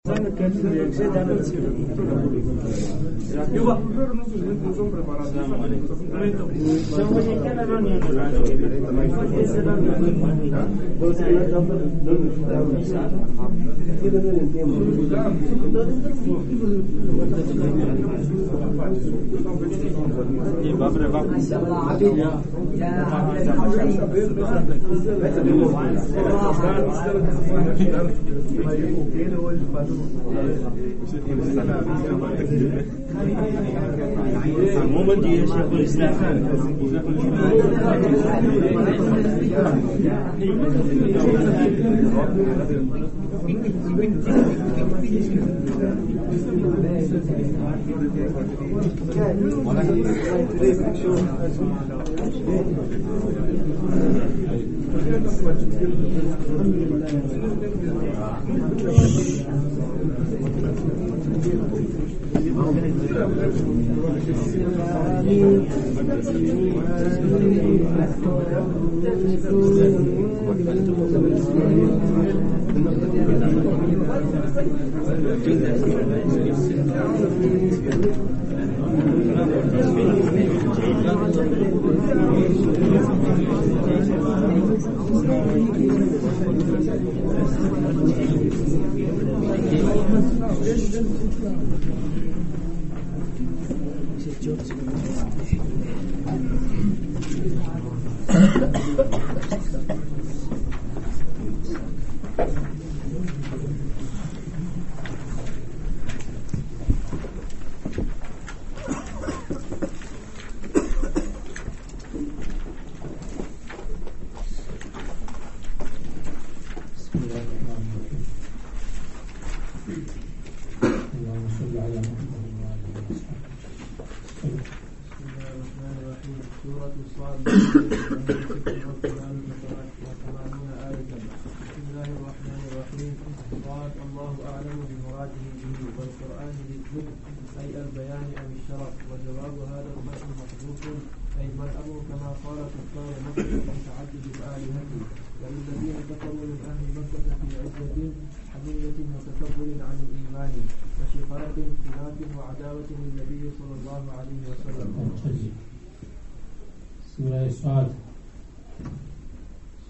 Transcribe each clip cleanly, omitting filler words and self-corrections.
Siamo dia siapa Islam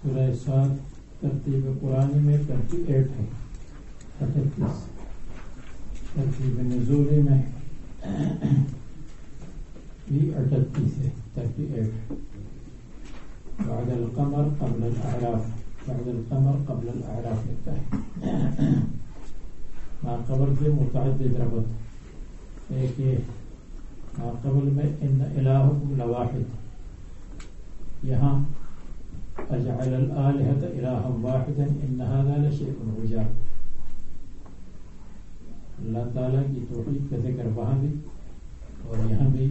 سورہ صاد ترتیب قرآن میں 38 ہے، 38 ترتیب نزول میں بھی 38 ہے، 38 بعد القمر قبل الاعراف، بعد القمر قبل الاعراف لکھتا ہے، ما قبل سے متعدد ربط، ایک یہ ما قبل میں ان الہکم لواحد، یہاں اجعل الآلہۃ الہا واحدا ان ھذا لشیء عجاب، اللہ تعالیٰ کی توحید کا ذکر وہاں بھی اور یہاں بھی،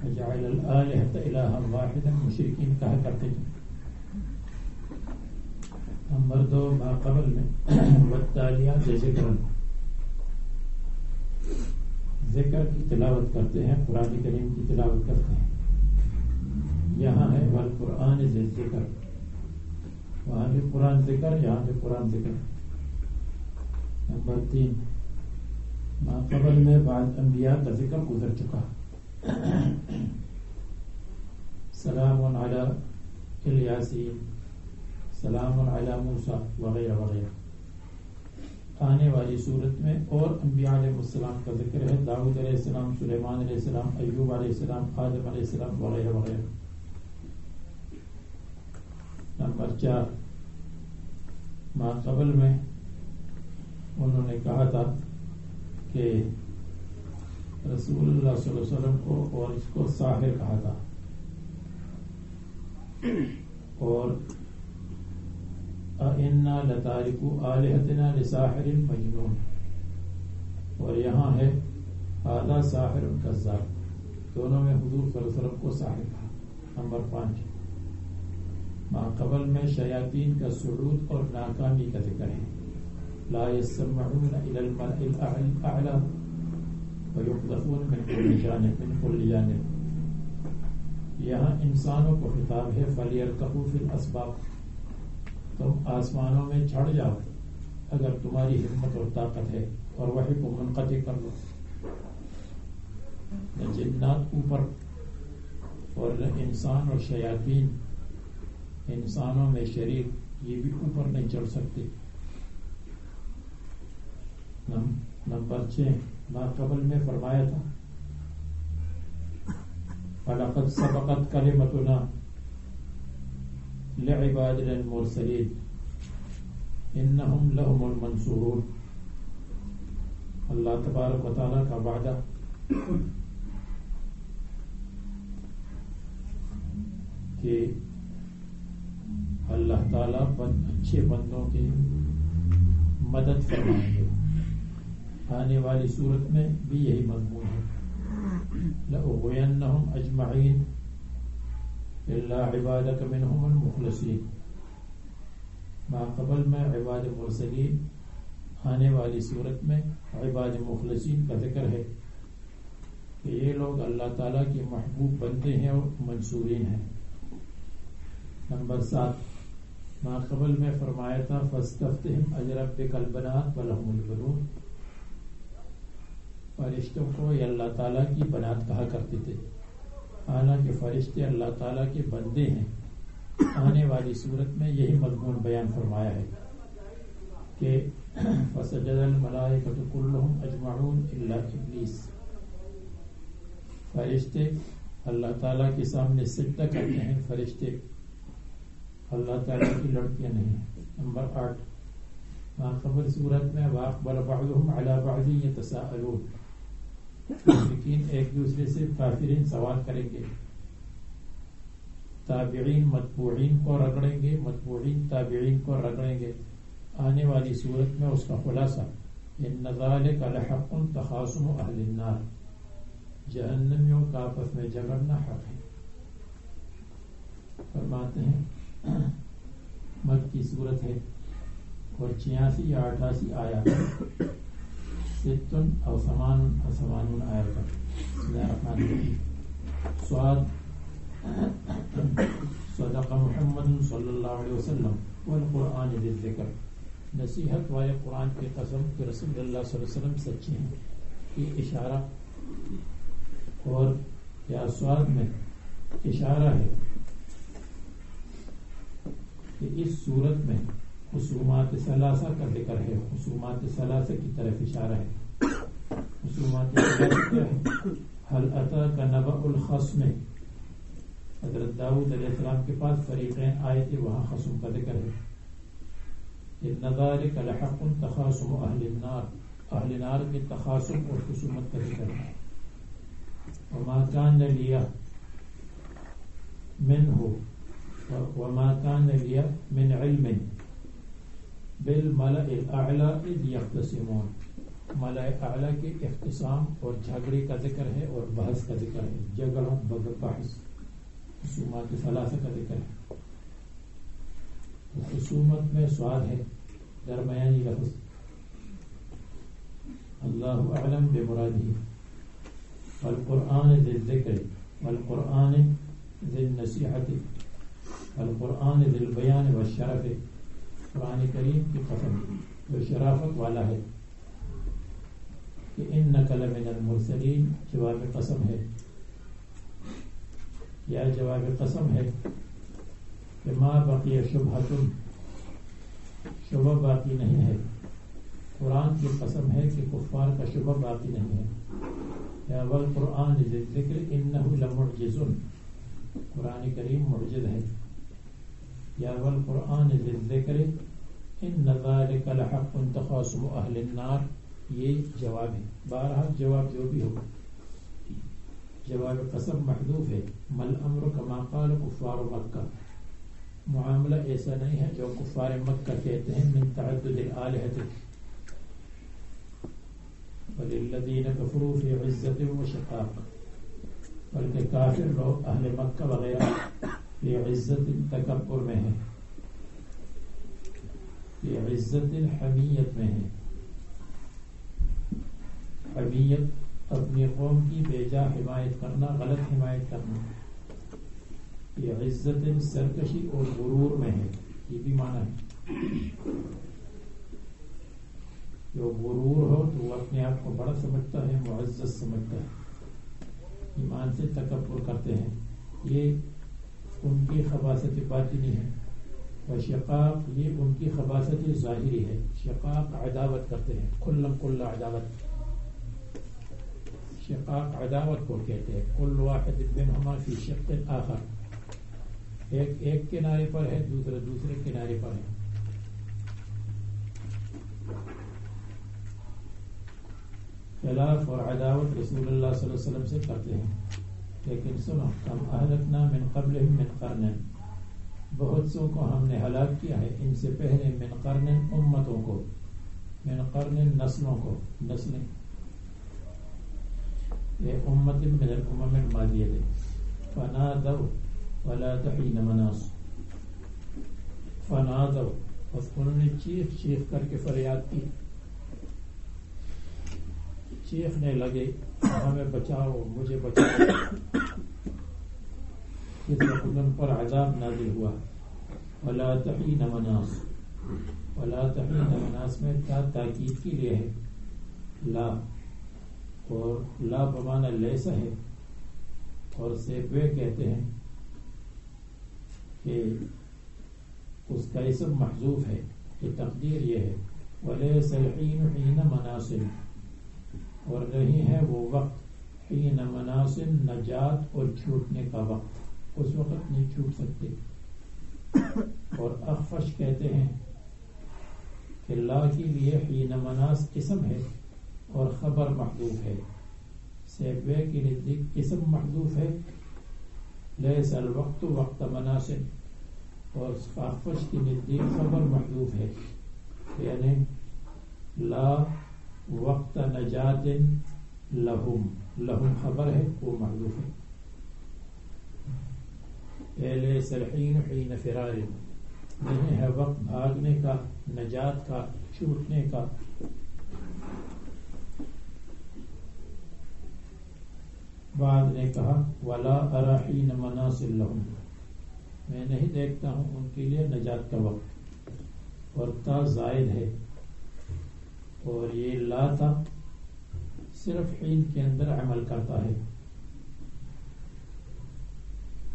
اجعل الآلہۃ الہا واحدا، مشرکین کہا کرتے ہیں۔ نمبر 2 ما قبل میں والتالیات ذکرا، ذکر کی تلاوت کرتے ہیں، قرآن کریم کی تلاوت کرتے ہیں، یہاں ہے والقرآن ذی الذکر، وہاں بھی قرآن ذکر، یہاں بھی قرآن ذکر۔ نمبر 3 ما قبل میں بعض انبیاء کا ذکر گزر چکا، سلام علی الیاسین، سلام علی موسیٰ وغیرہ وغیرہ۔ آنے والی صورت میں اور انبیاء علیہ السلام کا ذکر ہے، داؤد علیہ السلام، سلیمان علیہ السلام، ایوب علیہ السلام، آدم علیہ السلام وغیرہ وغیرہ۔ نمبر 4 ما قبل میں انہوں نے کہا تھا کہ رسول اللہ صلی اللہ علیہ وسلم کو اور اس کو ساحر کہا تھا، اور اِنَّا لَتَارِكُ آلِهَتِنَا لِسَاحِرٍ مَجْنُونٍ، اور یہاں ہے هَذَا سَاحِرٌ كَذَّابٌ، دونوں میں حضور صلی اللہ علیہ وسلم کو ساحر کہا۔ نمبر 5 ما قبل میں شیاطین کا صعود اور ناکامی کا ذکر ہے، لا يسمعون إلى الملأ الأعلى ويقذفون من كل جانب، یہاں انسانوں کو خطاب ہے، فَلْيَرْكَبُوا فِي الْأَسْبَاقِ، تم آسمانوں میں چڑھ جاؤ اگر تمہاری ہمت اور طاقت ہے، اور وحی کو منقطع کر لو. نہ جنات اوپر اور نہ انسان اور شیاطین، انسانوں میں شریک، یہ بھی اوپر نہیں چڑھ سکتے. نمبر 6 قبل میں فرمایا تھا وَلَقَدْ سَبَقَتْ كَلِمَتُنَا لِعِبَادِنَا الْمُرْسَلِينَ إِنَّهُمْ لَهُمُ الْمَنْصُورُونَ. اللہ تبارک و تعالیٰ کا وعدہ کہ اللہ تعالیٰ اچھے بندوں کی مدد فرمائیں گے. آنے والی صورت میں بھی یہی مضمون ہے. لَأُغْوِيَنَّهُمْ أَجْمَعِينَ إِلَّا عِبَادَكَ مِنْهُمُ الْمُخْلَصِينَ. ما قبل میں عباد مرسلین، آنے والی صورت میں عباد مخلصین کا ذکر ہے کہ یہ لوگ اللہ تعالیٰ کے محبوب بندے ہیں اور منصورین ہیں. نمبر 7 ما قبل میں فرمایا تھا فَاسْتَفْتِهِمْ أَلِرَبِّكَ الْبَنَاتُ وَلَهُمُ الْبَنُونَ. فرشتوں کو یہ اللہ تعالیٰ کی بنات کہا کرتے تھے، حالانکہ فرشتے اللہ تعالیٰ کے بندے ہیں. آنے والی صورت میں یہی مضمون بیان فرمایا ہے کہ فَسَجَدَ الْمَلَائِكَةُ كُلُّهُمْ أَجْمَعُونَ إِلَّا إِبْلِيسَ. فرشتے اللہ تعالیٰ کے سامنے سجدہ کرتے ہیں. فرشتے اللہ تعالیٰ کی لڑکیاں نہیں ہیں. نمبر 8 قبل صورت میں وَأَقْبَلَ بَعْضُهُمْ عَلَى بَعْضٍ يَتَسَاءَلُونَ. مشرکین ایک دوسرے سے کافرین سوال کریں گے، تابعین متبوعین کو رگڑیں گے، متبوعین تابعین کو رگڑیں گے. آنے والی صورت میں اس کا خلاصہ إِنَّ ذَلِكَ لَحَقٌ تَخَاصُمُ أَهْلِ النَّارِ. جہنمیوں کا آپس میں جھگڑنا حق ہے. فرماتے ہیں مکی صورت ہے اور 86 یا 88 آیات، 60 أو 80 آیات. بسم اللہ الرحمن الرحیم. سواد صدق محمد صلی اللہ علیہ وسلم والقرآن ذی الذکر. نصیحت والے قرآن کی قسم کہ رسول اللہ صلی اللہ علیہ وسلم سچے ہیں. یہ اشارہ اور یا سواد میں اشارہ ہے کہ اس صورت میں خصومات ثلاثہ کا ذکر ہے. خصومات ثلاثہ کی طرف اشارہ ہے. خصومات ثلاثہ کیا ہے؟ حل اتاک نبأ الخصم. حضرت داؤد علیہ السلام کے پاس فریقین آئے تھے، وہاں خصم کا ذکر ہے. إِنَّ ذَلِكَ لَحَقٌ تَخَاصُمُ أَهْلِ النَّارِ. اہل نار کے تخاصم اور خصومت کا ذکر ہے. وَمَا كَانَ لِيَ مِنْهُ وَمَا كَانَ لِيَ مِنْ عِلْمٍ بِالْمَلَئِ الْأَعْلَى إِذْ يَخْتَصِمُونَ. ملأ اعلیٰ کے اختصام اور جھگڑے کا ذکر ہے اور بحث کا ذکر ہے. جھگڑا بحث خصومات ثلاثہ کا ذکر ہے. خصومت میں سوال ہے، درمیانی لفظ. اللہ اعلم بمرادہ. والقرآن ذی الذکر والقرآن ذی النصیحت والقرآن ذی البیان والشرف. قرآن کریم کی قسم جو شرافت والا ہے کہ انک لمن المرسلین. جواب قسم ہے یا جواب قسم ہے کہ ما بقی شبہۃ، شبہ باقی نہیں ہے. قرآن کی قسم ہے کہ کفار کا شبہ باقی نہیں ہے. یا والقرآن ذی الذکر انہ لمعجز. قرآن کریم معجز ہے. یا والقرآن ذی الذکر ان ذلک لحق تخاصم اہل النار. یہ جواب ہے. بارہا جواب جو بھی ہو، جواب قسم محذوف ہے. مل امر کما قال کفار مکہ. معاملہ ایسا نہیں ہے جو کفار مکہ کہتے ہیں من تعدد الآلہۃ. وللذین کفروا فی عزت و شقاق. بلکہ کافر لوگ اہل مکہ وغیرہ فی عزت تکبر میں ہیں، فی عزت حمیت میں ہیں. حمیت اپنی قوم کی بیجا حمایت کرنا، غلط حمایت کرنا. یہ عزت سرکشی اور غرور میں ہے. یہ بھی معنی ہے. جو غرور ہو تو وہ اپنے آپ کو بڑا سمجھتا ہے، معزز سمجھتا ہے، ایمان سے تکبر کرتے ہیں، یہ ان کی خباثت باطنی ہے. و شقاق، یہ ان کی خباثت ظاہری ہے. شقاق عداوت کرتے ہیں، کل عداوت. شقاق عداوت کو کہتے ہیں. کل واحد منہما فی شق آخر، ایک کنارے پر ہے، دوسرے کنارے پر ہے. خلاف اور عداوت رسول اللہ صلی اللہ علیہ وسلم سے کرتے ہیں. لیکن سنو، کم اہلکنا من قبلہم من قرن، بہت سو کو ہم نے ہلاک کیا ہے ان سے پہلے، من قرن امتوں کو، من قرن نسلوں کو، نسلیں، یہ امت من الامم الماضیہ ہے. فنادوا ولا تحین مناص، فنادوا، بس انہوں نے چیخ کر کے فریاد کی، چیخنے لگے ہمیں بچاؤ، مجھے بچاؤ. اس وقت ان پر عذاب نازل ہوا. ولا تحین مناص، ولا تحین مناص میں کیا تاکید کے لیے ہے، لا، اور لا بمعنی لیس ہے. اور سیبوے کہتے ہیں کہ اس کا اسم محذوف ہے، کہ تقدیر یہ ہے ولیس الحین حین مناصن، اور نہیں ہے وہ وقت حین مناصن، نجات اور چھوٹنے کا وقت، اس وقت نہیں چھوٹ سکتے. اور اخفش کہتے ہیں کہ لا کے لیے حین مناص اسم ہے اور خبر محذوف ہے. سیبوے کے نزدیک اسم محذوف ہے، لیس الوقت وقت مناصن، اور اخفش کے نزدیک خبر محذوف ہے، یعنی لا وقت نجات لہم، لہم خبر ہے، وہ محذوف ہے. لیس الحین حین فرار، نہیں ہے وقت بھاگنے کا، نجات کا، چھوٹنے کا. بعد نے کہا ولا ارى حین مناص لہم، میں نہیں دیکھتا ہوں ان کے لیے نجات کا وقت. اور تا زائد ہے، اور یہ لا تھا صرف حین کے اندر عمل کرتا ہے.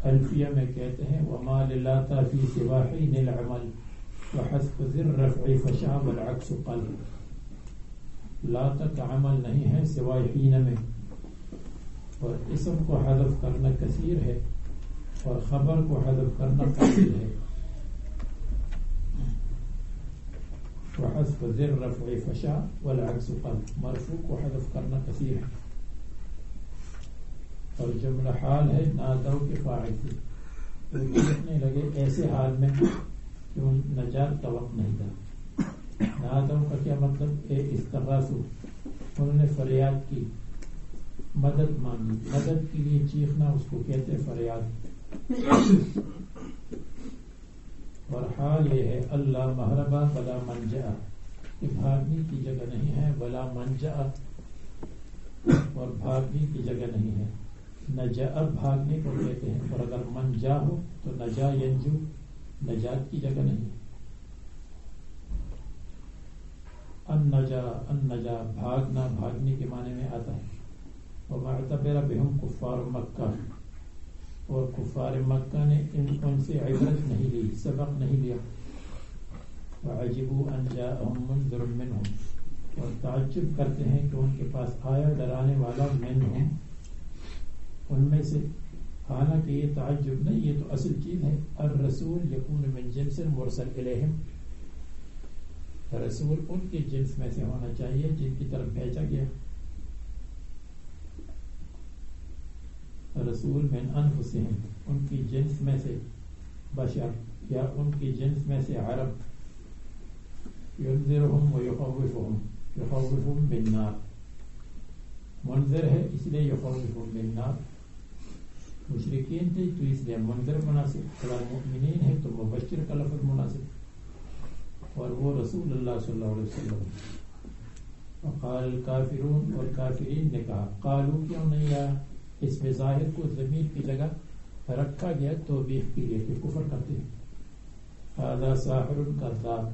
الفیہ میں کہتے ہیں وما للاتا فی سوا حین العمل وحذف ذی الرفع فشا والعکس قل. لا تک عمل نہیں ہے سوائے حین میں، اور اسم کو حذف کرنا کثیر ہے اور خبر کو حذف کرنا قلیل ہے. وحذف ذی الرفع فشا والعکس قل، مرفوع کو حذف کرنا کثیر ہے. اور جملہ حال ہے نادو کے فاعل سے، تو دیکھنے لگے ایسے حال میں کہ ان نجات کا وقت نہیں تھا. نادو کا کیا مطلب، اے استغاثو، انہوں نے فریاد کی، مدد مانگی. مدد کے لیے چیخنا اس کو کہتے فریاد. اور حال یہ ہے اللہ محربہ بلا منجا، کہ بھاگنے کی جگہ نہیں ہے، بلا منجا، اور بھاگنے کی جگہ نہیں ہے. نجا بھاگنے کو کہتے ہیں، اور اگر منجا ہو تو نجا ینجو، نجات کی جگہ نہیں. النجا بھاگنا، بھاگنے کے معنی میں آتا ہے. ومعتبر بهم کفار مکہ، اور کفار مکہ نے ان سے عبرت نہیں لی، سبق نہیں لیا. وعجبوا ان جاءهم منذر منهم، اور تعجب کرتے ہیں کہ ان کے پاس آیا ڈرانے والا منہم، ان میں سے. حالانکہ یہ تعجب نہیں، یہ تو اصل چیز ہے. الرسول یکون من جنس مرسل الیہم، رسول ان کے جنس میں سے ہونا چاہیے جن کی طرف بھیجا گیا. رسول من انفسہم، ان کی جنس میں سے بشر، یا ان کی جنس میں سے عرب. ینذرہم ویخوفہم، یخوفہم بالنار، منذر ہے اس لیے یخوفہم بالنار. مشرکین تھے تو اس لیے منذر مناسب، اگر مؤمنین ہے تو مبشر کا لفظ مناسب. اور وہ رسول اللہ صلی اللہ علیہ وسلم. وقال الکافرون، اور کافرین نے کہا، قالو کیوں نہیں آیا، اس میں ظاہر کو ضمیر کی جگہ رکھا گیا توبیخ کے لیے کہ کفر کرتے ہیں. ھذا ساحر کذاب،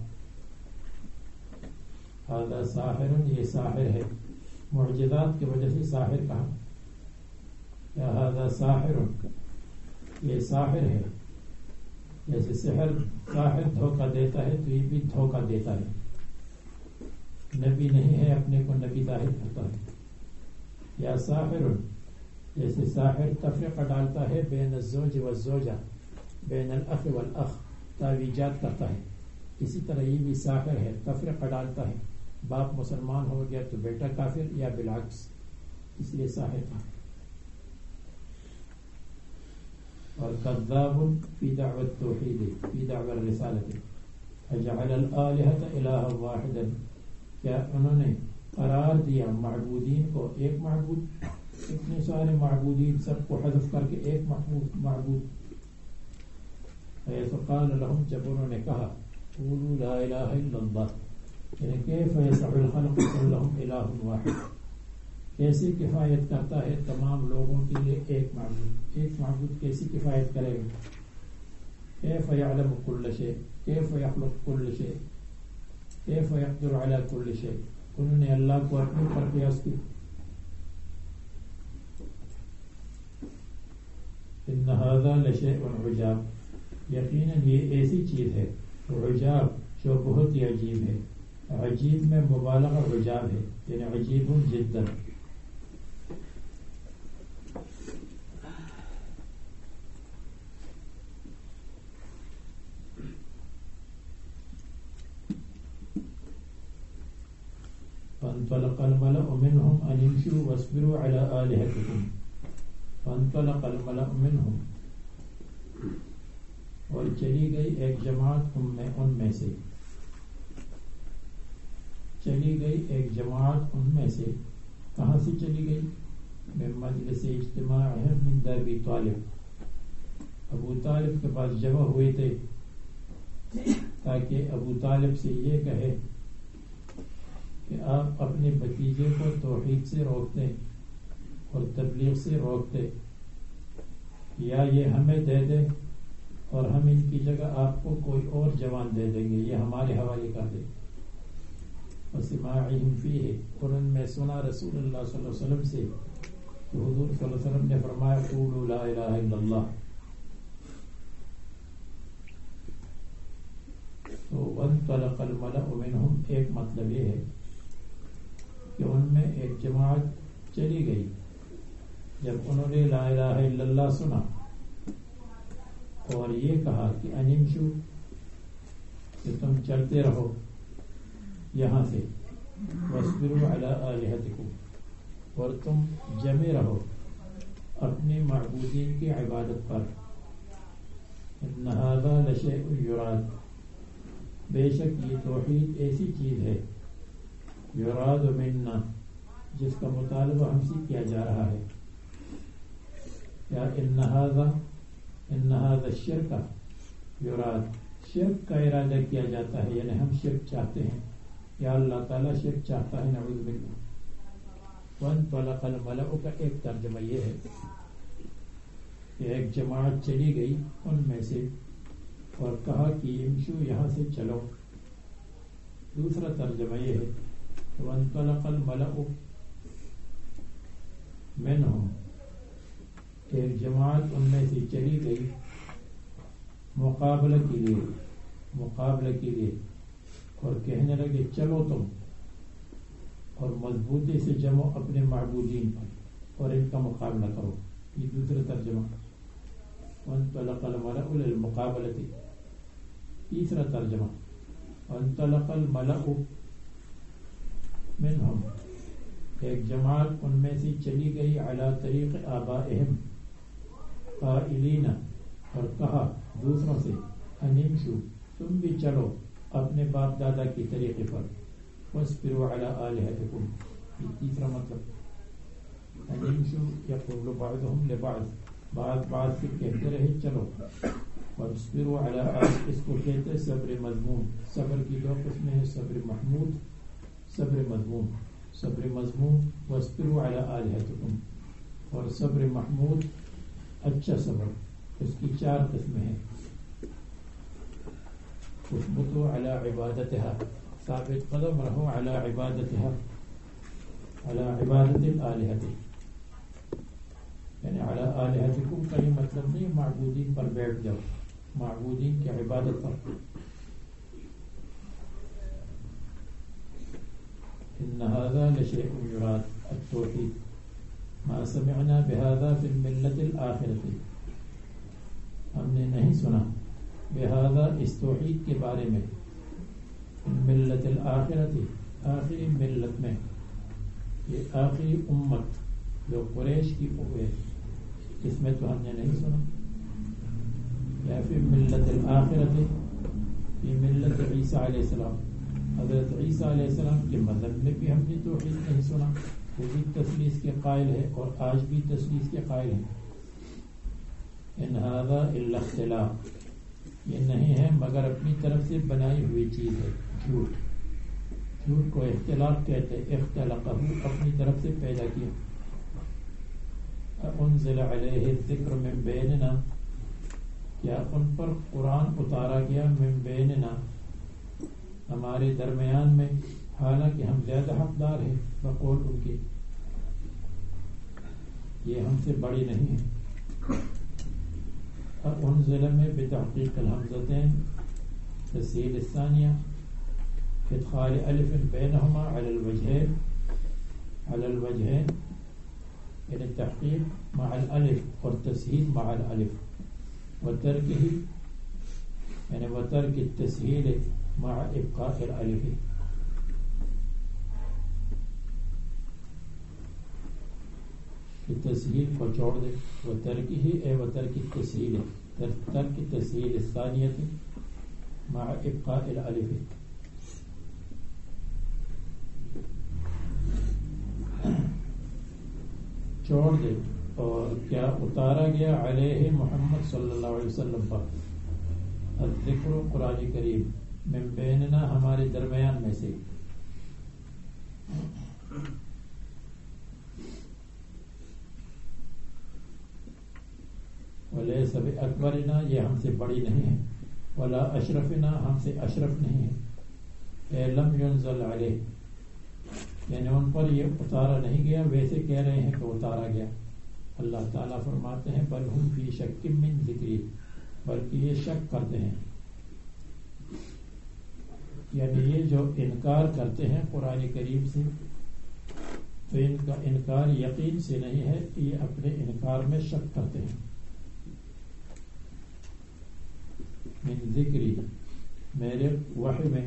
هذا ساحر، یہ ساحر ہے، معجزات کی وجہ سے ساحر کہا، یا هذا ساحر، یہ ساحر ہے. جیسے ساحر دھوکہ دیتا ہے تو یہ بھی دھوکہ دیتا ہے. نبی نہیں ہے، اپنے کو نبی ظاہر کرتا ہے. یا ساحر، جیسے ساحر تفرقہ ڈالتا ہے بین الزوج والزوجہ، بین الاخ والاخ، تعویجات کرتا ہے، اسی طرح یہ بھی ساحر ہے، تفرقہ ڈالتا ہے. باپ مسلمان ہو گیا تو بیٹا کافر، یا بالعکس، اس لیے ساحر تھا. اور کذاب فی دعوی التوحید فی دعوی الرسالۃ اجعل الآلہۃ الہا واحدا، کیا انہوں نے قرار دیا معبودین کو ایک معبود، اتنے سارے معبودین سب کو حذف کر کے ایک معبود. حیث قال لهم، جب انہوں نے کہا قولوا لا الہ الا اللہ، یعنی کیف یسع الخلق كلهم الہ واحد، کیسے کفایت کرتا ہے تمام لوگوں کے لیے ایک معبود. ایک معبود کیسی کفایت کرے گا؟ کیف یعلم کل شیء، کیف یخلق کل شیء، کیف یقدر علی کل شیء. انہوں نے اللہ کو اپنے پر قیاس کی. ان ھذا لشیء عجاب، یقیناً یہ ایسی چیز ہے عجاب جو بہت ہی عجیب ہے. عجیب میں مبالغہ عجاب ہے، یعنی عجیب جدا. فانطلق الملأ منهم أن امشوا واصبروا على آلهتكم. فانطلق الملأ منهم، اور چلی گئی ایک جماعت ان میں سے، چلی گئی ایک جماعت ان میں سے. کہاں سے چلی گئی؟ من مجلس اجتماعهم من ابی طالب، ابو طالب کے پاس جمع ہوئے تھے تاکہ ابو طالب سے یہ کہے کہ آپ اپنے بھتیجے کو توحید سے روکتے اور تبلیغ سے روکتے، یا یہ ہمیں دے دیں اور ہم ان کی جگہ آپ کو کوئی اور جوان دے دیں گے، یہ ہمارے حوالے کر دیں. وسماعہم فیہ، اور ان میں سنا رسول اللہ صلی اللہ علیہ وسلم سے کہ حضور صلی اللہ علیہ وسلم نے فرمایا قولوا لا الہ الا اللہ. تو وانطلق الملأ منہم، ایک مطلب یہ ہے کہ ان میں ایک جماعت چلی گئی جب انہوں نے لا الہ الا اللہ سنا اور یہ کہا کہ انمشو، کہ تم چلتے رہو یہاں سے، واصبروا علی آلہتکم، اور تم جمے رہو اپنے معبودین کی عبادت پر. ان ھذا لشیء یراد، بے شک یہ توحید ایسی چیز ہے، یراد منا، جس کا مطالبہ ہم سے کیا جا رہا ہے. یا ان ھذا الشرک یراد، شرک کا ارادہ کیا جاتا ہے، یعنی ہم شرک چاہتے ہیں، یا اللہ تعالیٰ شرک چاہتا ہے، نعوذ باللہ. وانطلق الملأ کا ایک ترجمہ یہ ہے کہ ایک جماعت چلی گئی ان میں سے اور کہا کہ امشو، یہاں سے چلو. دوسرا ترجمہ یہ ہے وانطلق الملأ منہم، ایک جماعت ان میں سے چلی گئی مقابلہ کے لیے اور کہنے لگے چلو تم اور مضبوطی سے جمو اپنے معبودین پر اور ان کا مقابلہ کرو. یہ دوسرا ترجمہ وانطلق الملأ للمقابلة. تیسرا ترجمہ وانطلق الملأ منہم، ایک جماعت ان میں سے چلی گئی علی طریق آبائہم، قائلین، اور کہا دوسروں سے انمشو، تم بھی چلو اپنے باپ دادا کی طریقے پر. واصبروا علی آلہتکم، یہ تیسرا مطلب. انمشو یقول بعضهم لبعض، بعض سے کہتے رہے چلو. واصبروا علی آلہتکم، اس کو کہتے ہیں صبر مذموم. صبر کی دو قسمیں ہیں، صبر محمود، صبر مذموم. صبر مذموم واصبروا علی آلہتکم، اور صبر محمود اچھا صبر، اس کی 4 قسمیں ہیں. اثبتوا علی عبادتها، ثابت قدم رہو علی عبادتها، علی عبادت الآلہۃ، یعنی علی آلہتکم کا یہ مطلب نہیں معبودین پر بیٹھ جاؤ، معبودین کی عبادت پر. ان هذا لشيء يراد التوحید ما سمعنا بهذا في الملة الآخرة، ہم نے نہیں سنا بهذا اس توحید کے بارے میں ملت الآخرت آخری ملت میں، یہ آخری امت جو قریش کی ہوئے اس میں تو ہم نے نہیں سنا، یا پھر ملت الآخرت یہ ملت عیسیٰ علیہ السلام، حضرت عیسیٰ علیہ السلام کے مذہب میں بھی ہم نے توحید نہیں سنا، وہ بھی تثلیث کے قائل ہے اور آج بھی تثلیث کے قائل ہیں. ان ھذا الا اختلاق، یہ نہیں ہے مگر اپنی طرف سے بنائی ہوئی چیز ہے، جھوٹ. جھوٹ کو اختلاق کہتے ہیں، اختلقہ اپنی طرف سے پیدا کیا. انزل علیہ الذکر من بیننا، کیا ان پر قرآن اتارا گیا من بیننا ہمارے درمیان میں، حالانکہ ہم زیادہ حقدار ہیں بقول ان کے، یہ ہم سے بڑی نہیں ہے. انزل میں بتحقیق الحمزتین تسہیل الثانیہ ادخال الف بینہما علی الوجہین، یعنی تحقیق مع الالف اور تسہیل مع الالف، وترکہ یعنی وترک التسہیل مع ابقاء الالف. تسہیل کو چھوڑ دے، وترکہ اے وترک التسہیل، ترک تسہیل الثانیۃ مع ابقاء الالف. چھوڑ دے اور کیا اتارا گیا علیہ محمد صلی اللہ علیہ وسلم پر الذکر قرآن کریم من بیننا ہمارے درمیان میں سے. ولیس باکبرنا یہ ہم سے بڑی نہیں ہے، ولا اشرفنا ہم سے اشرف نہیں ہے. اے لم ينزل علیہ یعنی ان پر یہ اتارا نہیں گیا، ویسے کہہ رہے ہیں کہ اتارا گیا. اللہ تعالیٰ فرماتے ہیں بل ہم فی شک من ذکری، بلکہ یہ شک کرتے ہیں، یعنی یہ جو انکار کرتے ہیں قرآن کریم سے تو ان کا انکار یقین سے نہیں ہے، یہ اپنے انکار میں شک کرتے ہیں. من ذکری میرے وحی میں،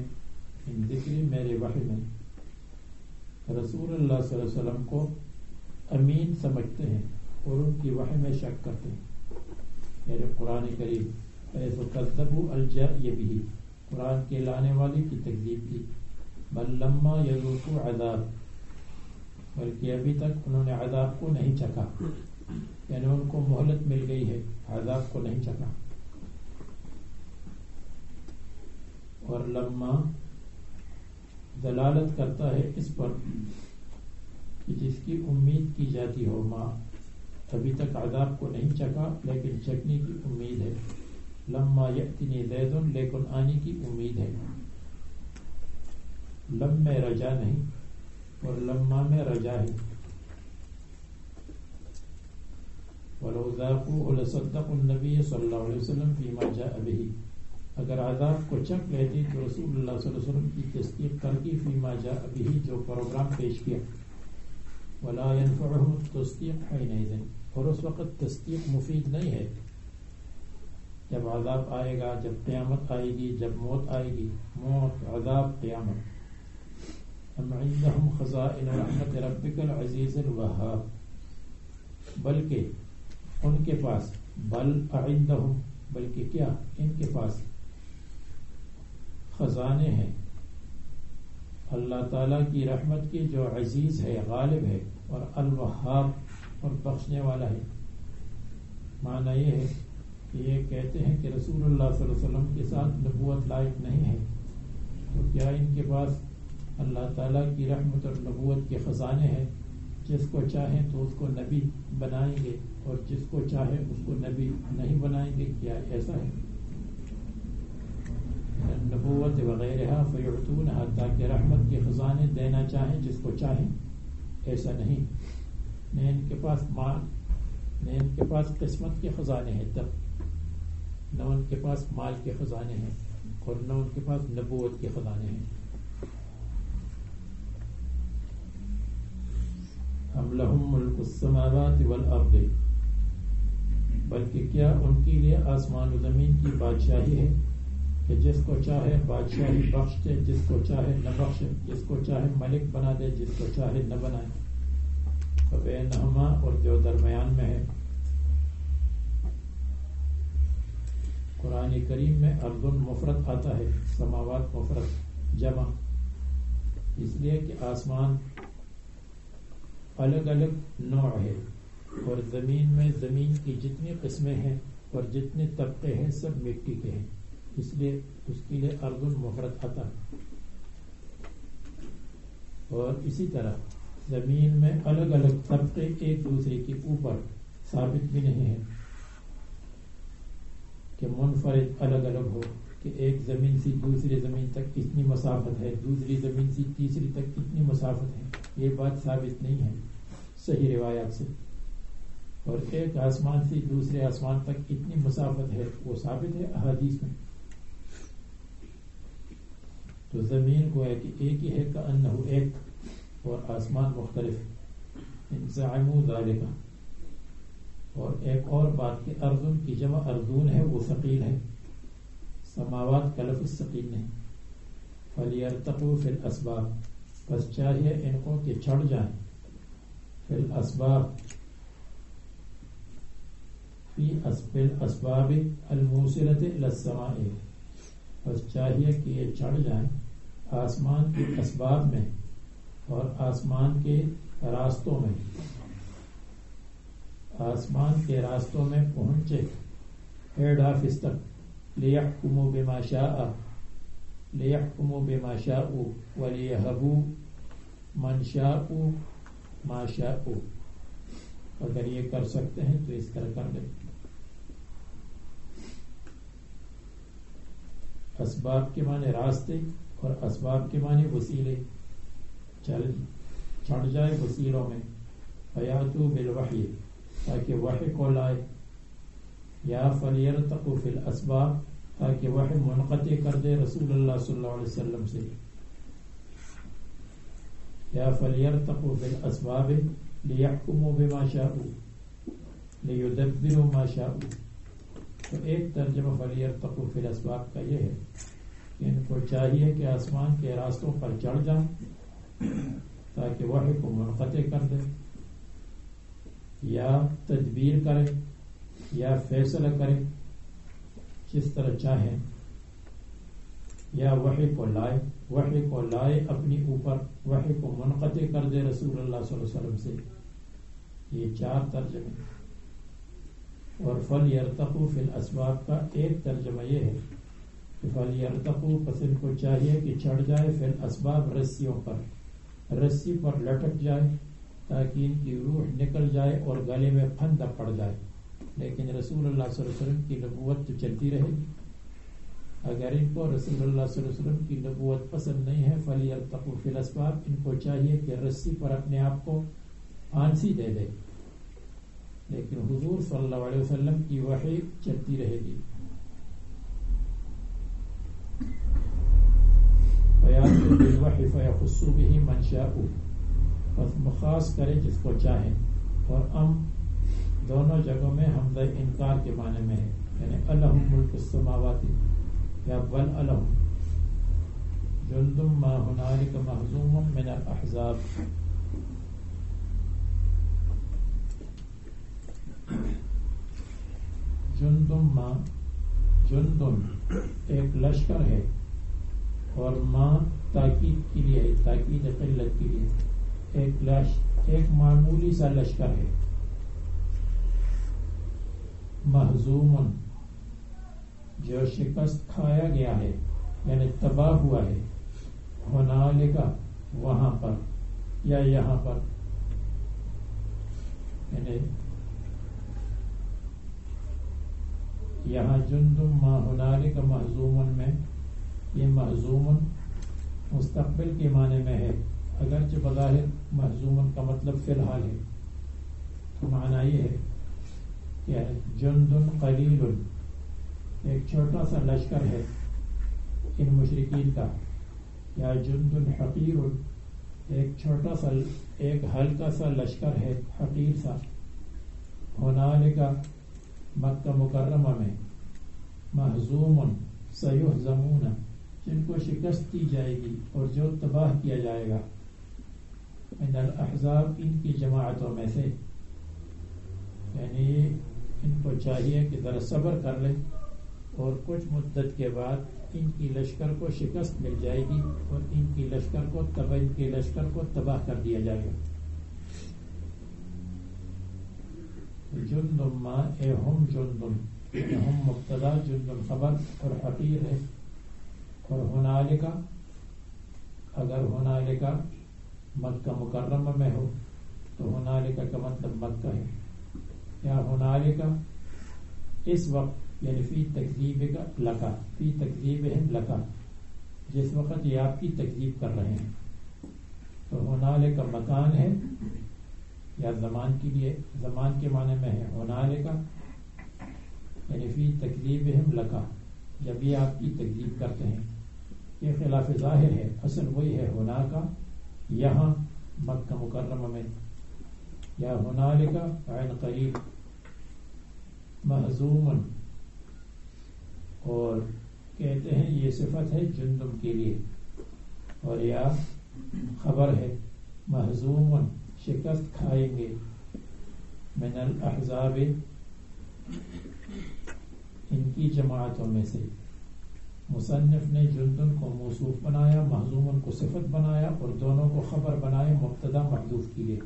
من ذکری میرے وحی میں، رسول اللہ صلی اللہ علیہ وسلم کو امین سمجھتے ہیں اور ان کی وحی میں شک کرتے ہیں، یعنی قرآن کریم. فَكَذَّبُوا الْجَائِيَ بِهِ قرآن کے لانے والی کی تکذیب کی. بل لما یذوقوا عذاب بلکہ ابھی تک انہوں نے عذاب کو نہیں چکھا، یعنی ان کو مہلت مل گئی ہے، عذاب کو نہیں چکھا. اور لما دلالت کرتا ہے اس پر کہ جس کی امید کی جاتی ہو، ماں ابھی تک عذاب کو نہیں چکھا لیکن چکنے کی امید ہے. لما یأتنی زید لیکن آنے کی امید ہے. لم میں رجا نہیں اور لما میں رجا ہے. وَلَوْ ذَاقُوا لَصَدَّقُوا النَّبِيَّ صلی اللہ علیہ وسلم فِيمَا جَاءَ بِهِ اگر عذاب کو چکھ لیتی تو رسول اللہ صلی اللہ علیہ وسلم کی تصدیق کرتی فیما جاء به جو پروگرام پیش کیا. ولا ينفعهم التصدیق حینئذ اور اس وقت تصدیق مفید نہیں ہے جب عذاب آئے گا، جب قیامت آئے گی، جب موت آئے گی. موت، عذاب، قیامت. ام عندهم خزائن رحمت ربک العزیز الوہاب بلکہ ان کے پاس، بل عندهم بلکہ کیا ان کے پاس خزانے ہیں اللہ تعالیٰ کی رحمت کی جو عزیز ہے، غالب ہے، اور الوہاب اور بخشنے والا ہے. معنی یہ ہے کہ یہ کہتے ہیں کہ رسول اللہ صلی اللہ علیہ وسلم کے ساتھ نبوت لائق نہیں ہے، تو کیا ان کے پاس اللہ تعالیٰ کی رحمت اور نبوت کے خزانے ہیں؟ جس کو چاہیں تو اس کو نبی بنائیں گے اور جس کو چاہیں اس کو نبی نہیں بنائیں گے. کیا ایسا ہے؟ نبوت وغیرہ فیعطونہا تاکہ رحمت کے خزانے دینا چاہیں جس کو چاہیں. ایسا نہیں، نہ ان کے پاس مال، نہ ان کے پاس قسمت کے خزانے ہیں، تب نہ ان کے پاس مال کے خزانے ہیں اور نہ ان کے پاس نبوت کے خزانے ہیں. ام لہم ملک السماوات والارض، بلکہ کیا ان کے لیے آسمان و زمین کی بادشاہی ہے کہ جس کو چاہے بادشاہی بخش دے، جس کو چاہے نہ بخشے، جس کو چاہے ملک بنا دے، جس کو چاہے نہ بنائے. فبینہما، اور جو درمیان میں ہے. قرآن کریم میں ارض مفرد آتا ہے، سماوات مفرد جمع، اس لیے کہ آسمان الگ الگ نوع ہے اور زمین میں زمین کی جتنی قسمیں ہیں اور جتنے طبقے ہیں سب مٹی کے ہیں، اس لیے اس کے لیے ارض مفرد آتا ہے. اور اسی طرح زمین میں الگ الگ طبقے ایک دوسرے کے اوپر ثابت بھی نہیں ہے کہ منفرد الگ الگ ہو، کہ ایک زمین سے دوسری زمین تک اتنی مسافت ہے، دوسری زمین سے تیسری تک اتنی مسافت ہے. یہ بات ثابت نہیں ہے صحیح روایات سے. اور ایک آسمان سے دوسرے آسمان تک اتنی مسافت ہے، وہ ثابت ہے احادیث میں. تو زمین کو ہے کہ ایک ہی ہے کأنہ ایک، اور آسمان مختلف. ان زعموا ذالک. اور ایک اور بات کہ ارضن کی جمع ارضون ہے، وہ ثقیل ہے، سماوات کا لفظ ثقیل نہیں. فلیرتقوا فی الاسباب، بس چاہیے ان کو کہ چڑھ جائیں فی الاسباب، فی الاسباب الموصلۃ الی السماء، بس چاہیے کہ یہ چڑھ جائیں آسمان کے اسباب میں اور آسمان کے راستوں میں. آسمان کے راستوں میں پہنچے ہیڈ آفس تک. لیحکموا بما شاء، لیحکموا بما شاءوا ولیہبوا من شاءوا ما شاءوا. اگر یہ کر سکتے ہیں تو اس طرح کر لیں. اسباب کے معنی راستے اور اسباب کے معنی وسیلے. چڑھ جائے وسیلوں میں. فیاتوا بالوحی، تاکہ وحی کو لائے. یا فلیرتقوا فی الاسباب، تاکہ وحی منقطع کر دے رسول اللہ صلی اللہ علیہ وسلم سے. یا فلیرتقوا فی الاسباب لیحکموا بما شاءوا لیدبروا ما شاءوا. تو ایک ترجمہ فلیرتقوا فی الاسباب کا یہ ہے کہ ان کو چاہیے کہ آسمان کے راستوں پر چڑھ جائیں تاکہ وحی کو منقطع کر دے، یا تدبیر کرے یا فیصلہ کرے جس طرح چاہیں، یا وحی کو لائے، وحی کو لائے اپنی اوپر، وحی کو منقطع کر دے رسول اللہ صلی اللہ علیہ وسلم سے. یہ چار ترجمے. اور فلیرتقوا فی الاسباب کا ایک ترجمہ یہ ہے کہ فلیرتقوا، پس ان کو چاہیے کہ چڑھ جائے فی الاسباب، رسیوں پر، رسی پر لٹک جائے تاکہ ان کی روح نکل جائے اور گلے میں پھندہ پڑ جائے. لیکن رسول اللہ صلی اللہ علیہ وسلم کی نبوت تو چلتی رہے گی. اگر ان کو رسول اللہ صلی اللہ علیہ وسلم کی نبوت پسند نہیں ہے، فلیرتقوا فی الاسباب، ان کو چاہیے کہ رسی پر اپنے آپ کو پھانسی دے دے. لیکن حضور صلی اللہ علیہ وسلم کی وحی چلتی رہے گی. فیاتوا بالوحی فیخصوا بہ من شاء، بس مخاص کرے جس کو چاہیں. اور دونوں جگہوں میں حمزہ انکار کے معنی میں ہے، یعنی الہم ملک السماوات یا بل الہم جند ما ہنالک مہزوم من الاحزاب. جندن ایک لشکر ہے، اور ماں تاکید کے لیے، تاکید قلت کے لیے، ایک معمولی سا لشکر ہے. محزوم جو شکست کھایا گیا ہے، یعنی تباہ ہوا ہے. ہنالک وہاں پر یا یہاں پر، یعنی یہاں جندم ما ہنالک محزومن میں یہ محزوم مستقبل کے معنی میں ہے، اگرچہ بظاہر محزوم کا مطلب فی الحال ہے، تو معنی یہ ہے کہ جند قلیل، ایک چھوٹا سا لشکر ہے ان مشرکین کا، یا جند حقیر، ایک چھوٹا سا ایک ہلکا سا لشکر ہے حقیر سا، ہنالک مکہ مکرمہ میں، محزوم سیہزمون، جن کو شکست دی جائے گی اور جو تباہ کیا جائے گا، من الاحزاب، ان کی جماعتوں میں سے، یعنی ان کو چاہیے کہ ذرا صبر کر لیں اور کچھ مدت کے بعد ان کی لشکر کو شکست مل جائے گی اور ان کی لشکر کو تباہ کر دیا جائے گا۔ جندم ما اے ہم جندم، ہم مبتدا، جندم خبر اور حقیر ہے، اور ہنالکا، اگر ہنالکا مکہ مکرمہ میں ہو تو ہنالکا کا مطلب مکہ ہے، یا ہنالکا اس وقت، یعنی فی تکذیبک لکا، فی تکذیبہم لکا، جس وقت یہ آپ کی تکذیب کر رہے ہیں، تو ہنالکا مکان ہے یا زمان کے لیے، زمان کے معنی میں ہے ہنالکا، یعنی فی تکذیبہم لکا، جب یہ آپ کی تکذیب کرتے ہیں، یہ خلاف ظاہر ہے، اصل وہی ہے ہناکا، یہاں مکہ مکرمہ میں، یا ہنالکا عین قریب، محزومن، اور کہتے ہیں یہ صفت ہے جندم کے لیے، اور یا خبر ہے، محزومن شکست کھائیں گے، من الاحزاب ان کی جماعتوں میں سے۔ مصنف نے جندن کو موصوف بنایا، محزومن کو صفت بنایا، اور دونوں کو خبر بنائے مبتدا محذوف کے لیے،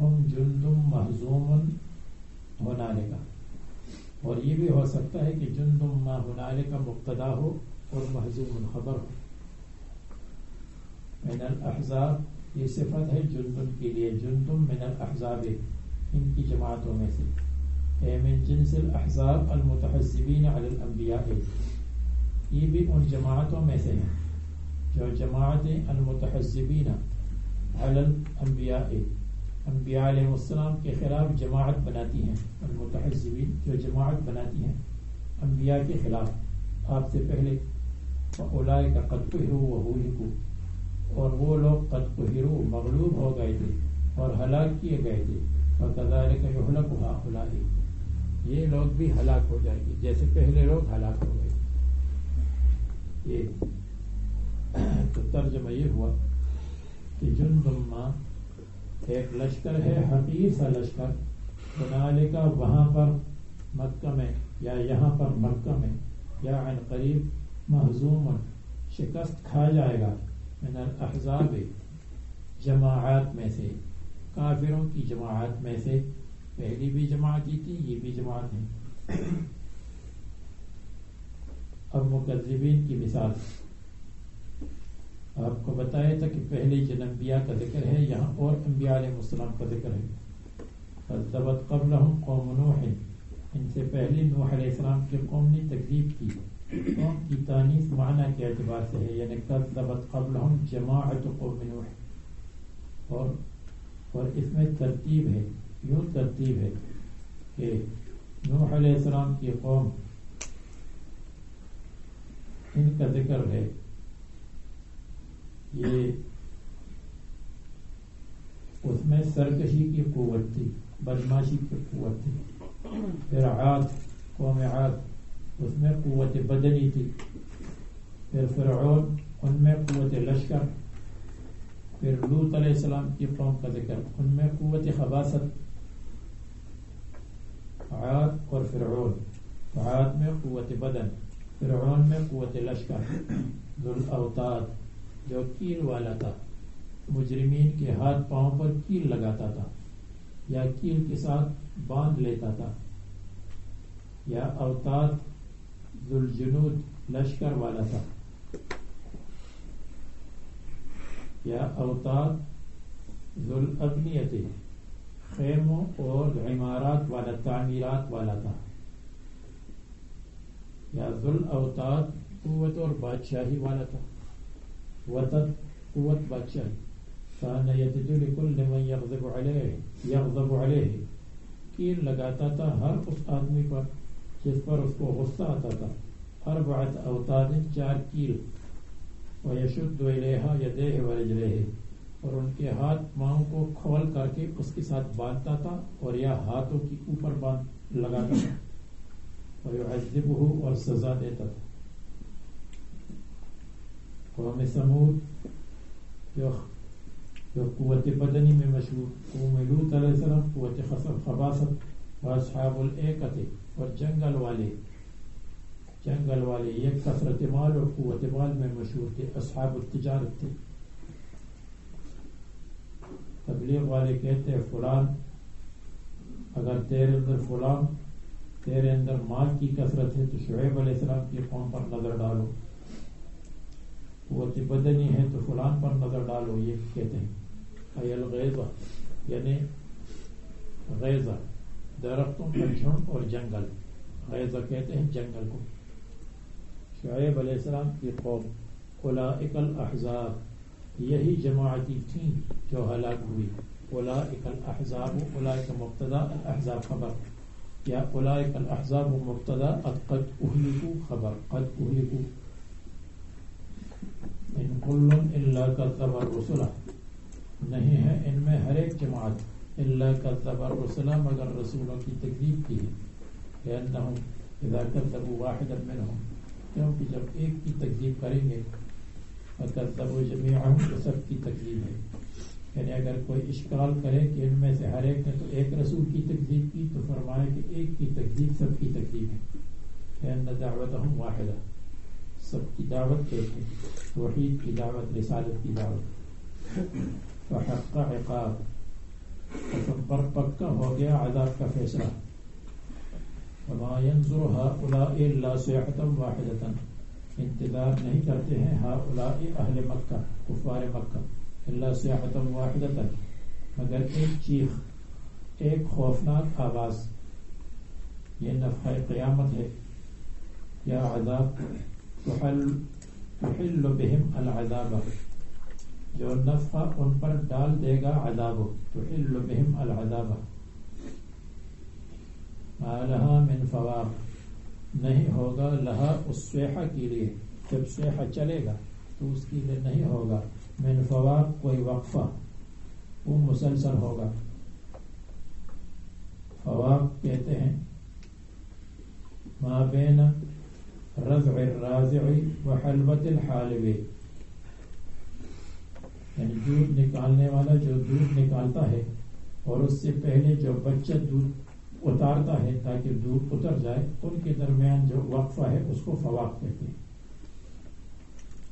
ہم جندم محزومن ہنالکا، اور یہ بھی ہو سکتا ہے کہ جندم ما ہنالکا مبتدا ہو اور محزومن خبر ہو۔ من الاحزاب یہ صفت ہے جندن کے لیے، جندم من الاحزاب ان کی جماعتوں میں سے، اے من جنس الاحزاب المتحزبین علی الانبیاء، یہ بھی ان جماعتوں میں سے ہیں جو جماعتیں المتحزبین علی الانبیاء، انبیاء علیہ السلام کے خلاف جماعت بناتی ہیں، المتحزبین جو جماعت بناتی ہیں انبیاء کے خلاف آپ سے پہلے، فاولئک قد قہروا وہلکوا، اور وہ لوگ قد قہروا مغلوب ہو گئے تھے اور ہلاک کیے گئے تھے، وکذالک یہلک ہؤلاء، یہ لوگ بھی ہلاک ہو جائیں گے جیسے پہلے لوگ ہلاک ہو گئے۔ یہ تو ترجمہ یہ ہوا کہ جندم ما ایک لشکر ہے، حقیر سا لشکر، ہنالکا وہاں پر مکہ میں، یا یہاں پر مکہ میں، یا عن قریب، محزوم شکست کھا جائے گا، من الاحزاب جماعات میں سے، کافروں کی جماعت میں سے، پہلی بھی جماعت ہی تھی، یہ بھی جماعت ہے۔ اب مکذبین کی مثال آپ کو بتایا تھا کہ پہلے جن انبیاء کا ذکر ہے، یہاں اور انبیاء علیہ السلام کا ذکر ہے۔ کذبت قبلہم قوم نوح، ان سے پہلے نوح علیہ السلام کی قوم نے تکذیب کی، قوم کی تانیث معنی کے اعتبار سے ہے، یعنی کذبت قبلہم جماعت قوم نوح، اور اس میں ترتیب ہے، یوں ترتیب ہے کہ نوح علیہ السلام کی قوم، ان کا ذکر ہے، یہ اس میں سرکشی کی قوت تھی، بدماشی کی قوت تھی۔ پھر عاد، قوم عاد، اس میں قوت بدنی تھی۔ پھر فرعون، ان میں قوت لشکر۔ پھر لوط علیہ السلام کی قوم کا ذکر، ان میں قوت خباثت۔ عاد اور فرعون، عاد میں قوت بدن، فرعون میں قوت لشکر۔ ذو الاوتاد، جو کیل والا تھا، مجرمین کے ہاتھ پاؤں پر کیل لگاتا تھا یا کیل کے ساتھ باندھ لیتا تھا، یا اوتاد ذو الجنود، لشکر والا تھا، یا اوتاد ذو الابنیت، خیموں اور عمارات والا، تعمیرات والا تھا، یا ذو الاوتاد قوت اور بادشاہی والا تھا. وطن قوت بادشاہی. کان یجد لکل من یغضب علیہ کیل لگاتا تھا ہر اس آدمی پر جس پر اس کو غصہ آتا تھا. 4 اوتاد 4 کیل. ویشد الیہا یدیہ ورجلیہ اور ان کے ہاتھ پاؤں کو کھول کر کے اس کے ساتھ باندھتا تھا اور یا ہاتھوں کے اوپر باندھ لگاتا تھا. ویعذبہ اور سزا دیتا تھا. قوم سمود جو قوت بدنی میں مشہور. قوم لوط علیہ السلام قوت خباثت. واصحاب الایکۃ اور جنگل والے یہ کثرت مال اور قوت مال میں مشہور تھے. اصحاب التجارت تھے. تبلیغ والے کہتے ہیں فلان اگر تیرے اندر مال کی کثرت ہے تو شعیب علیہ السلام کی قوم پر نظر ڈالو. قوت بدنی ہے تو فلان پر نظر ڈالو. یہ کہتے ہیں الغیظہ یعنی غیظہ درختوں کا جھنڈ اور جنگل. غیظہ کہتے ہیں جنگل کو. شعیب علیہ السلام کی قوم. اولئک الاحزاب یہی جماعتی تھیں جو ہلاک ہوئی. اولئک الاحزاب اولئک مبتدا الاحزاب خبر یا اولئک الاحزاب مبتدا قد اہلکوا خبر. قد اہلکوا ان کل الا کذب الرسل نہیں ہے ان میں ہر ایک جماعت الا کذب الرسل مگر رسولوں کی تکذیب کی ہے. لأنهم اذا كذبوا واحدا منهم کیونکہ جب ایک کی تکذیب کریں گے فکذبوا جميعهم تو سب کی تکذیب ہے. یعنی اگر کوئی اشکال کرے کہ ان میں سے ہر ایک نے تو ایک رسول کی تکذیب کی تو فرمائے کہ ایک کی تکذیب سب کی تکذیب ہے. لأن دعوتهم واحدہ سب کی دعوت ایک ہے. توحید کی دعوت رسالت کی دعوت. فحق عقاب تم پر پکا ہو گیا عذاب کا فیصلہ. وما ينظر هؤلاء الا صيحة واحدة انتظار نہیں کرتے ہیں هؤلاء اہل مکہ کفار مکہ الا صيحة واحدة مگر ایک چیخ ایک خوفناک آواز. یہ نفخہ قیامت ہے یا عذاب. تحل بهم العذاب جو نفخہ ان پر ڈال دے گا عذاب. تحل بهم العذاب. ما لها من فواق نہیں ہوگا لہا اس صیحہ کے لیے جب صیحہ چلے گا تو اس کے لیے نہیں ہوگا من فواق کوئی وقفہ وہ مسلسل ہوگا. فواق کہتے ہیں ما بین رضع الرازع وحلوۃ الحالب یعنی دودھ نکالنے والا جو دودھ نکالتا ہے اور اس سے پہلے جو بچہ دودھ اتارتا ہے تاکہ دودھ اتر جائے ان کے درمیان جو وقفہ ہے اس کو فواق کہتے ہیں.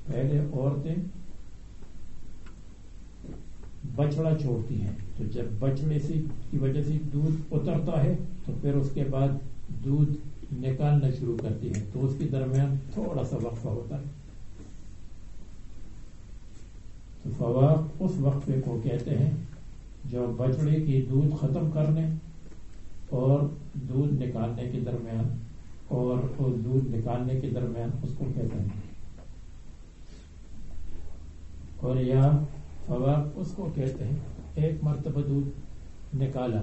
پہلے عورتیں بچڑا چھوڑتی ہیں تو جب بچڑے سے کی وجہ سے دودھ اترتا ہے تو پھر اس کے بعد دودھ نکالنا شروع کرتی ہیں تو اس کے درمیان تھوڑا سا وقفہ ہوتا ہے. تو فواق اس وقفے کو کہتے ہیں جو بچڑے کی دودھ ختم کرنے اور دودھ نکالنے کے درمیان اور دودھ نکالنے کے درمیان اس کو کہتے ہیں. اور یا فواق اس کو کہتے ہیں ایک مرتبہ دودھ نکالا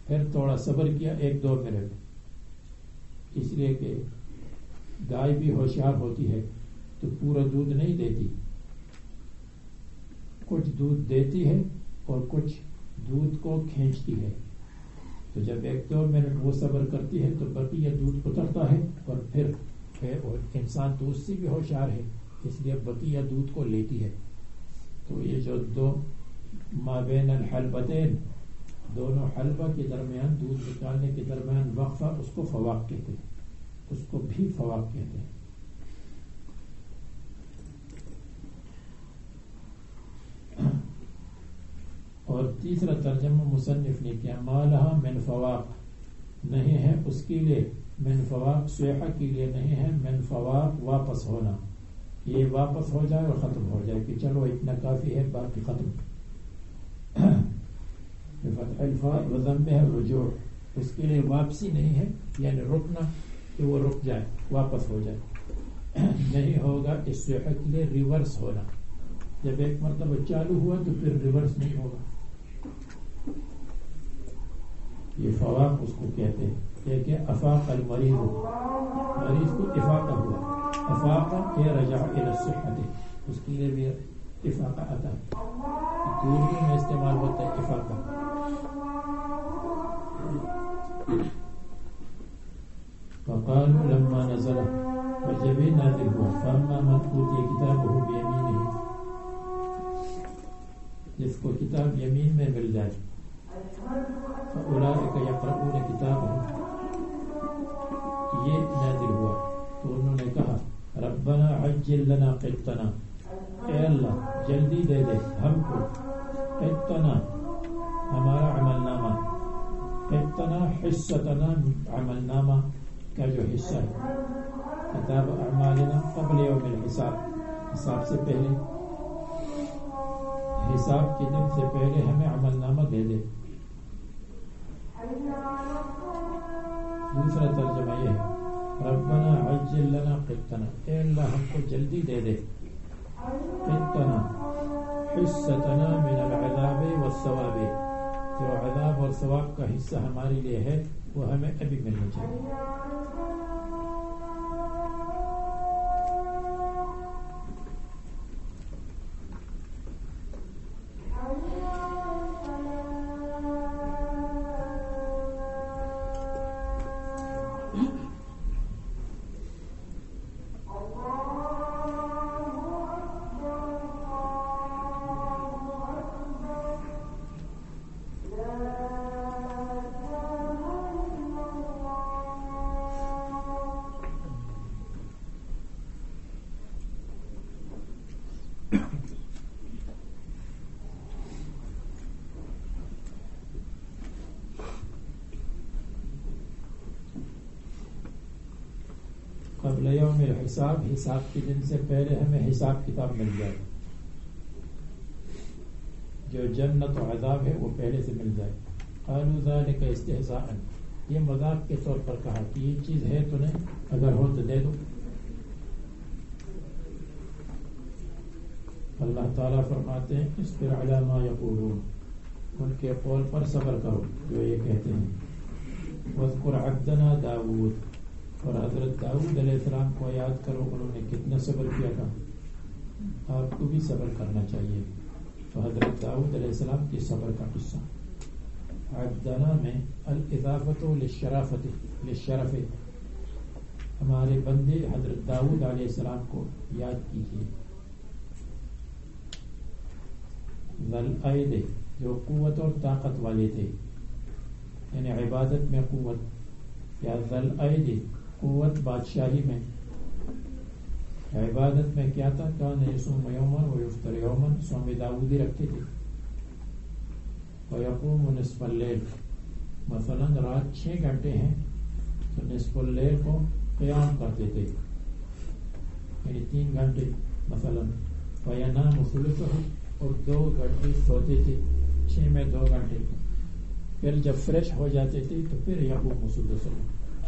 پھر تھوڑا صبر کیا 1-2 منٹ اس لیے کہ گائے بھی ہوشیار ہوتی ہے تو پورا دودھ نہیں دیتی. کچھ دودھ دیتی ہے اور کچھ دودھ کو کھینچتی ہے. تو جب 1-2 منٹ وہ صبر کرتی ہے تو بقیہ دودھ اترتا ہے اور پھر انسان تو اس سے بھی ہوشیار ہے اس لیے بقیہ دودھ کو لیتی ہے. تو یہ جو دو ما بین الحلبتین دونوں حلبہ کے درمیان دودھ نکالنے کے درمیان وقفہ اس کو فواق کہتے ہیں. اس کو بھی فواق کہتے ہیں. اور تیسرا ترجمہ مصنف نے کیا ما لہا من فواق نہیں ہے اس کے لیے من فواق صیحہ کے لیے نہیں ہے من فواق واپس ہونا. یہ واپس ہو جائے اور ختم ہو جائے کہ چلو اتنا کافی ہے باقی ختم. فتح الفاء وضمها الرجوع اس کے لیے واپسی نہیں ہے یعنی رکنا کہ وہ رک جائے واپس ہو جائے. نہیں ہوگا اس صحت کے لیے ریورس ہونا. جب ایک مرتبہ چالو ہوا تو پھر ریورس نہیں ہوگا. یہ فواق اس کو کہتے ہیں کہ افاق المریض، مریض کو افاقہ ہوا. افاقہ کہ رجع الی الصحت، اس کے لیے بھی افاقہ آتا ہے. اردو میں استعمال ہوتا ہے افاقہ. وقالوا لما نزل، وجب نازل ہوا، فاما من اوتی کتابہ بیمینہ، جس کو کتاب یمین میں مل جائے، فاولئک یقرؤون کتابہم، یہ نازل ہوا تو انہوں نے کہا ربنا عجل لنا قطنا، اے اللہ جلدی دے دے ہم کو قطنا ہمارا عمل نامہ، قطنا حصتنا عمل نامہ کا جو حصہ ہے، کتاب اعمالنا قبل یوم الحساب، حساب سے پہلے، حساب کے دن سے پہلے ہمیں عمل نامہ دے دے. دوسرا ترجمہ یہ ہے ربنا عجل لنا قطنا، اے اللہ ہم کو جلدی دے دے قطنا حصتنا من العذاب والثواب، جو عذاب اور ثواب کا حصہ ہمارے لیے ہے وہ ہمیں ابھی ملنا چاہیے. قبل یوم الحساب، حساب کے دن سے پہلے ہمیں حساب کتاب مل جائے، جو جنت و عذاب ہے وہ پہلے سے مل جائے. قالوا ذلك استہزاء، یہ مذاق کے طور پر کہا کہ یہ چیز ہے تو نہیں، اگر ہو تو دے دو. اللہ تعالیٰ فرماتے ہیں اصبر علی ما یقولون، ان کے قول پر صبر کرو جو یہ کہتے ہیں. واذکر عبدنا داود، اور حضرت داؤد علیہ السلام کو یاد کرو، انہوں نے کتنا صبر کیا تھا، آپ کو بھی صبر کرنا چاہیے. تو حضرت داؤد علیہ السلام کی صبر کا قصہ. عبدنا میں الاضافت للشرافت، للشرف، ہمارے بندے حضرت داؤد علیہ السلام کو یاد کیجیے. ذل اید، جو قوت اور طاقت والے تھے، یعنی عبادت میں قوت، یا ذل اید قوت بادشاہی میں، عبادت میں کیا تھا، کان یصوم یوما ویفطر یوما، صوم داؤدی رکھتے تھے. ویقوم نصف اللیل، مثلا رات 6 گھنٹے ہیں تو نصف اللیل کو قیام کرتے تھے، یعنی 3 گھنٹے مثلا. وینام ثلثہ، اور 2 گھنٹے سوتے تھے، 6 میں 2 گھنٹے. پھر جب فریش ہو جاتے تھے تو پھر یقوم ثلثہ،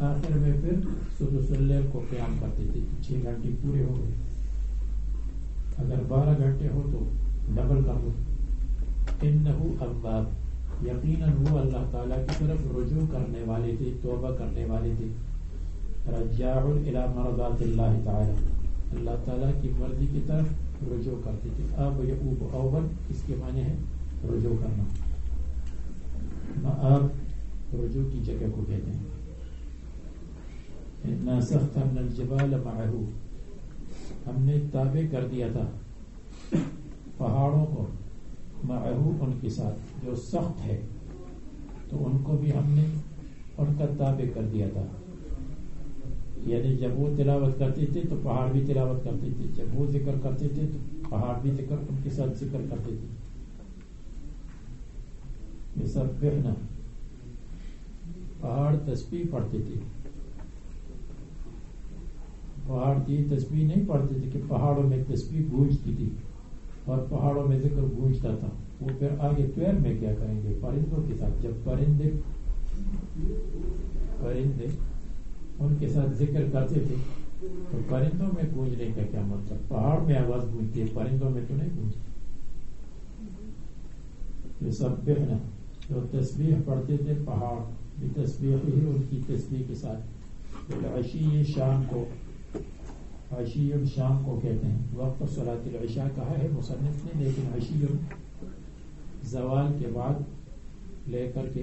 آخر میں پھر ثلث اللیل کو قیام کرتے تھے. 6 گھنٹے پورے ہو گئے. اگر 12 گھنٹے ہو تو ڈبل کر دو. انہو اواب، یقیناً وہ اللہ تعالیٰ کی طرف رجوع کرنے والے تھے، توبہ کرنے والے تھے. رجاع الی مرضات اللہ تعالیٰ، اللہ تعالیٰ کی مرضی کی طرف رجوع کرتے تھے. اب یعوب اوبن، اس کے معنی ہے رجوع کرنا. مآب رجوع کی جگہ کو کہتے ہیں. انا سخرنا الجبال معه، ہم نے تابع کر دیا تھا پہاڑوں کو، معه ان کے ساتھ، جو سخت ہے تو ان کو بھی ہم نے ان کا تابع کر دیا تھا. یعنی جب وہ تلاوت کرتے تھے تو پہاڑ بھی تلاوت کرتے تھے، جب وہ ذکر کرتے تھے تو پہاڑ بھی ذکر ان کے ساتھ ذکر کرتے تھے. یسبحنا، پہاڑ تسبیح پڑھتے تھے. پہاڑ کی تسبیح نہیں پڑھتے تھے کہ پہاڑوں میں تسبیح گونجتی تھی اور پہاڑوں میں ذکر گونجتا تھا. وہ پھر آگے طیر میں کیا کریں گے، پرندوں کے ساتھ. جب پرندے ان کے ساتھ ذکر کرتے تھے تو پرندوں میں گونجنے کا کیا مطلب؟ پہاڑ میں آواز گونجتی ہے، پرندوں میں تو نہیں گونجتی. یسبحنا، جو تسبیح پڑھتے تھے پہاڑ بتسبیح ہی، ان کی تسبیح کے ساتھ. العشی، شام کو، عشی شام کو کہتے ہیں. وقت صلاۃ العشاء کہا ہے مصنف نے، لیکن عشی زوال کے بعد لے کر کے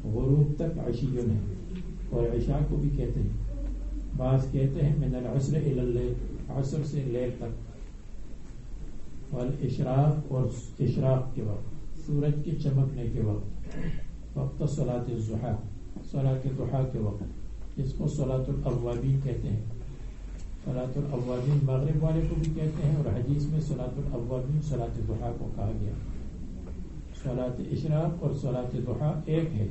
غروب تک عشی ہے، اور عشاء کو بھی کہتے ہیں. بعض کہتے ہیں من العصر الی اللیل، عصر سے لیل تک. والاشراق، اور اشراق کے وقت، سورج کے چمکنے کے وقت. وقت صلاۃ الضحیٰ، صلاۃ ضحیٰ کے وقت، جس کو صلاۃ الاوابین کہتے ہیں. صلاۃ الاوابین مغرب والے کو بھی کہتے ہیں، اور حدیث میں صلاۃ الاوابین صلاۃ ضحیٰ کو کہا گیا. صلاۃ اشراق اور صلاۃ ضحیٰ ایک ہے،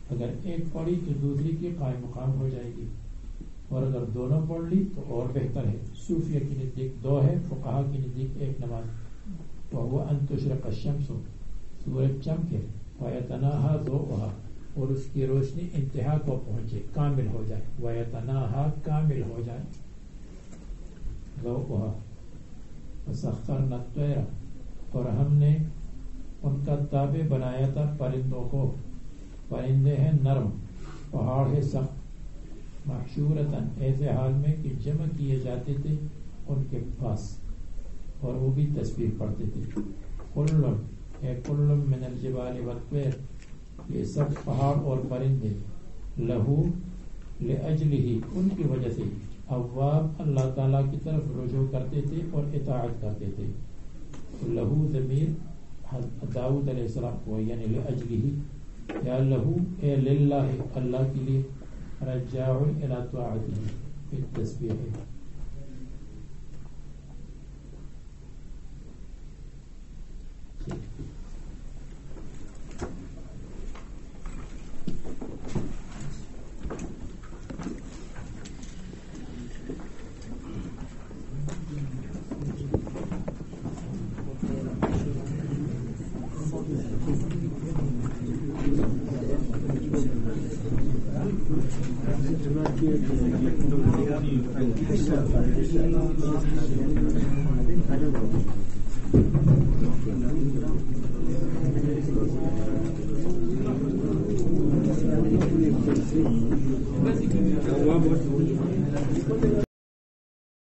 اگر ایک پڑھی تو دوسری کی قائم مقام ہو جائے گی، اور اگر دونوں پڑھ لی تو اور بہتر ہے. صوفیہ کی نزدیک دو ہے، فقہا کی نزدیک ایک نماز. وہو ان تشرق الشمس، سورج چمکے، ویتناہا ضوءها، اور اس کی روشنی انتہا کو پہنچے، کامل ہو جائے. ویتناہا، کامل ہو جائے، ضوءها. وسخرنا الطیر، اور ہم نے ان کا تابع بنایا تھا پرندوں کو. پرندے ہیں نرم، پہاڑ ہے سخت. محشورتاً، ایسے حال میں کہ جمع کیے جاتے تھے ان کے پاس، اور وہ بھی تسبیح پڑھتے تھے. کل من الجبال والطیر، یہ سب پہاڑ اور پرندے. لہو، لأجلہ، ان کی وجہ سے. اواب، اللہ تعالیٰ کی طرف رجوع کرتے تھے اور اطاعت کرتے تھے. لہو ضمیر داؤد علیہ السلام کو، یعنی لأجلہ، یا لہو اے للہ، اللہ کے لیے. رجاع الی طاعتہ، بالتسبیح.